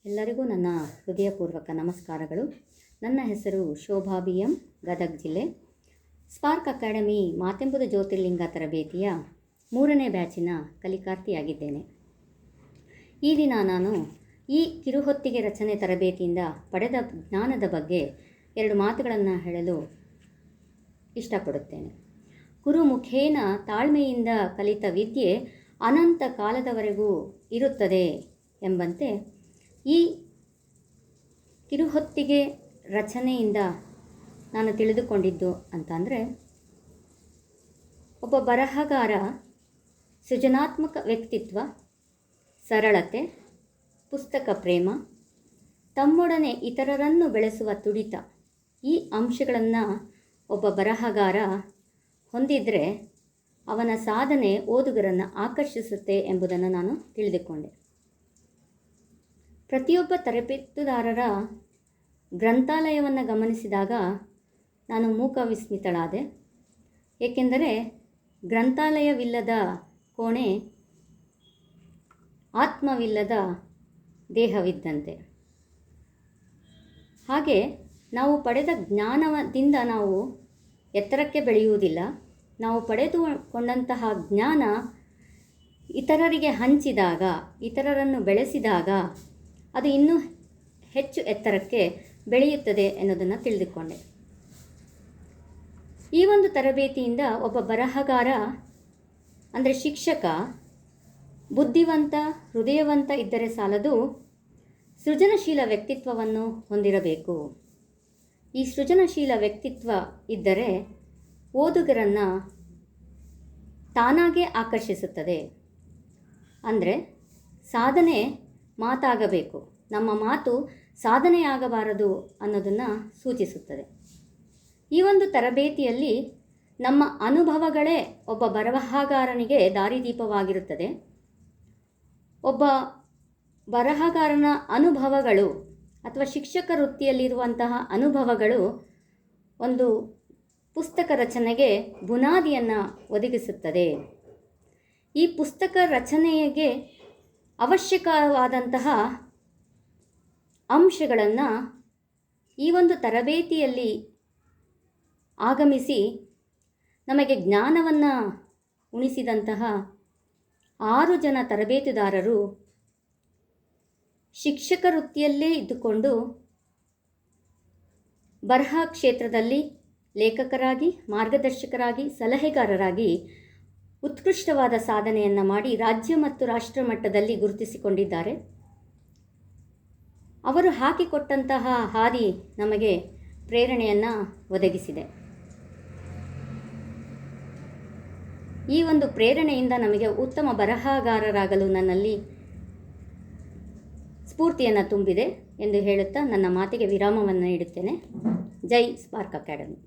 ಎಲ್ಲರಿಗೂ ನನ್ನ ಹೃದಯಪೂರ್ವಕ ನಮಸ್ಕಾರಗಳು. ನನ್ನ ಹೆಸರು ಶೋಭಾ BM, ಗದಗ ಜಿಲ್ಲೆ. ಸ್ಪಾರ್ಕ್ ಅಕಾಡೆಮಿ ಮಾತೆಂಬುದು ಜ್ಯೋತಿರ್ಲಿಂಗ ತರಬೇತಿಯ 3ನೇ ಬ್ಯಾಚಿನ ಕಲಿಕಾರ್ಥಿಯಾಗಿದ್ದೇನೆ. ಈ ದಿನ ನಾನು ಈ ಕಿರುಹೊತ್ತಿಗೆ ರಚನೆ ತರಬೇತಿಯಿಂದ ಪಡೆದ ಜ್ಞಾನದ ಬಗ್ಗೆ 2 ಮಾತುಗಳನ್ನು ಹೇಳಲು ಇಷ್ಟಪಡುತ್ತೇನೆ. ಗುರುಮುಖೇನ ತಾಳ್ಮೆಯಿಂದ ಕಲಿತ ವಿದ್ಯೆ ಅನಂತ ಕಾಲದವರೆಗೂ ಇರುತ್ತದೆ ಎಂಬಂತೆ ಈ ಕಿರುಹೊತ್ತಿಗೆ ರಚನೆಯಿಂದ ನಾನು ತಿಳಿದುಕೊಂಡಿದ್ದು ಅಂತಂದರೆ, ಒಬ್ಬ ಬರಹಗಾರ ಸೃಜನಾತ್ಮಕ ವ್ಯಕ್ತಿತ್ವ, ಸರಳತೆ, ಪುಸ್ತಕ ಪ್ರೇಮ, ತಮ್ಮೊಡನೆ ಇತರರನ್ನು ಬೆಳೆಸುವ ತುಡಿತ, ಈ ಅಂಶಗಳನ್ನು ಒಬ್ಬ ಬರಹಗಾರ ಹೊಂದಿದರೆ ಅವನ ಸಾಧನೆ ಓದುಗರನ್ನು ಆಕರ್ಷಿಸುತ್ತೆ ಎಂಬುದನ್ನು ನಾನು ತಿಳಿದುಕೊಂಡೆ. ಪ್ರತಿಯೊಬ್ಬ ತರಬೇತುದಾರರ ಗ್ರಂಥಾಲಯವನ್ನು ಗಮನಿಸಿದಾಗ ನಾನು ಮೂಕ ವಿಸ್ಮಿತಳಾದೆ. ಏಕೆಂದರೆ ಗ್ರಂಥಾಲಯವಿಲ್ಲದ ಕೋಣೆ ಆತ್ಮವಿಲ್ಲದ ದೇಹವಿದ್ದಂತೆ. ಹಾಗೆ ನಾವು ಪಡೆದ ಜ್ಞಾನದಿಂದ ನಾವು ಎತ್ತರಕ್ಕೆ ಬೆಳೆಯುವುದಿಲ್ಲ. ನಾವು ಪಡೆದುಕೊಂಡಂತಹ ಜ್ಞಾನ ಇತರರಿಗೆ ಹಂಚಿದಾಗ, ಇತರರನ್ನು ಬೆಳೆಸಿದಾಗ ಅದು ಇನ್ನೂ ಹೆಚ್ಚು ಎತ್ತರಕ್ಕೆ ಬೆಳೆಯುತ್ತದೆ ಎನ್ನುವುದನ್ನು ತಿಳಿದುಕೊಂಡೆ. ಈ ಒಂದು ತರಬೇತಿಯಿಂದ ಒಬ್ಬ ಬರಹಗಾರ ಅಂದರೆ ಶಿಕ್ಷಕ ಬುದ್ಧಿವಂತ, ಹೃದಯವಂತ ಇದ್ದರೆ ಸಾಲದು, ಸೃಜನಶೀಲ ವ್ಯಕ್ತಿತ್ವವನ್ನು ಹೊಂದಿರಬೇಕು. ಈ ಸೃಜನಶೀಲ ವ್ಯಕ್ತಿತ್ವ ಇದ್ದರೆ ಓದುಗರನ್ನು ತಾನಾಗೇ ಆಕರ್ಷಿಸುತ್ತದೆ. ಅಂದರೆ ಸಾಧನೆ ಮಾತಾಗಬೇಕು, ನಮ್ಮ ಮಾತು ಸಾಧನೆಯಾಗಬಾರದು ಅನ್ನೋದನ್ನು ಸೂಚಿಸುತ್ತದೆ. ಈ ಒಂದು ತರಬೇತಿಯಲ್ಲಿ ನಮ್ಮ ಅನುಭವಗಳೇ ಒಬ್ಬ ಬರಹಗಾರನಿಗೆ ದಾರಿದೀಪವಾಗಿರುತ್ತದೆ. ಒಬ್ಬ ಬರಹಗಾರನ ಅನುಭವಗಳು ಅಥವಾ ಶಿಕ್ಷಕ ವೃತ್ತಿಯಲ್ಲಿರುವಂತಹ ಅನುಭವಗಳು ಒಂದು ಪುಸ್ತಕ ರಚನೆಗೆ ಬುನಾದಿಯನ್ನು ಒದಗಿಸುತ್ತದೆ. ಈ ಪುಸ್ತಕ ರಚನೆಗೆ ಅವಶ್ಯಕವಾದಂತಹ ಅಂಶಗಳನ್ನು ಈ ಒಂದು ತರಬೇತಿಯಲ್ಲಿ ಆಗಮಿಸಿ ನಮಗೆ ಜ್ಞಾನವನ್ನು ಉಣಿಸಿದಂತಹ 6 ಜನ ತರಬೇತುದಾರರು ಶಿಕ್ಷಕ ವೃತ್ತಿಯಲ್ಲೇ ಇದ್ದುಕೊಂಡು ಬರಹ ಕ್ಷೇತ್ರದಲ್ಲಿ ಲೇಖಕರಾಗಿ, ಮಾರ್ಗದರ್ಶಕರಾಗಿ, ಸಲಹೆಗಾರರಾಗಿ ಉತ್ಕೃಷ್ಟವಾದ ಸಾಧನೆಯನ್ನು ಮಾಡಿ ರಾಜ್ಯ ಮತ್ತು ರಾಷ್ಟ್ರ ಮಟ್ಟದಲ್ಲಿ ಗುರುತಿಸಿಕೊಂಡಿದ್ದಾರೆ. ಅವರು ಹಾಕಿಕೊಟ್ಟಂತಹ ಹಾದಿ ನಮಗೆ ಪ್ರೇರಣೆಯನ್ನು ಒದಗಿಸಿದೆ. ಈ ಒಂದು ಪ್ರೇರಣೆಯಿಂದ ನಮಗೆ ಉತ್ತಮ ಬರಹಗಾರರಾಗಲು ನನ್ನಲ್ಲಿ ಸ್ಫೂರ್ತಿಯನ್ನು ತುಂಬಿದೆ ಎಂದು ಹೇಳುತ್ತಾ ನನ್ನ ಮಾತಿಗೆ ವಿರಾಮವನ್ನು ನೀಡುತ್ತೇನೆ. ಜೈ ಸ್ಪಾರ್ಕ್ ಅಕಾಡೆಮಿ.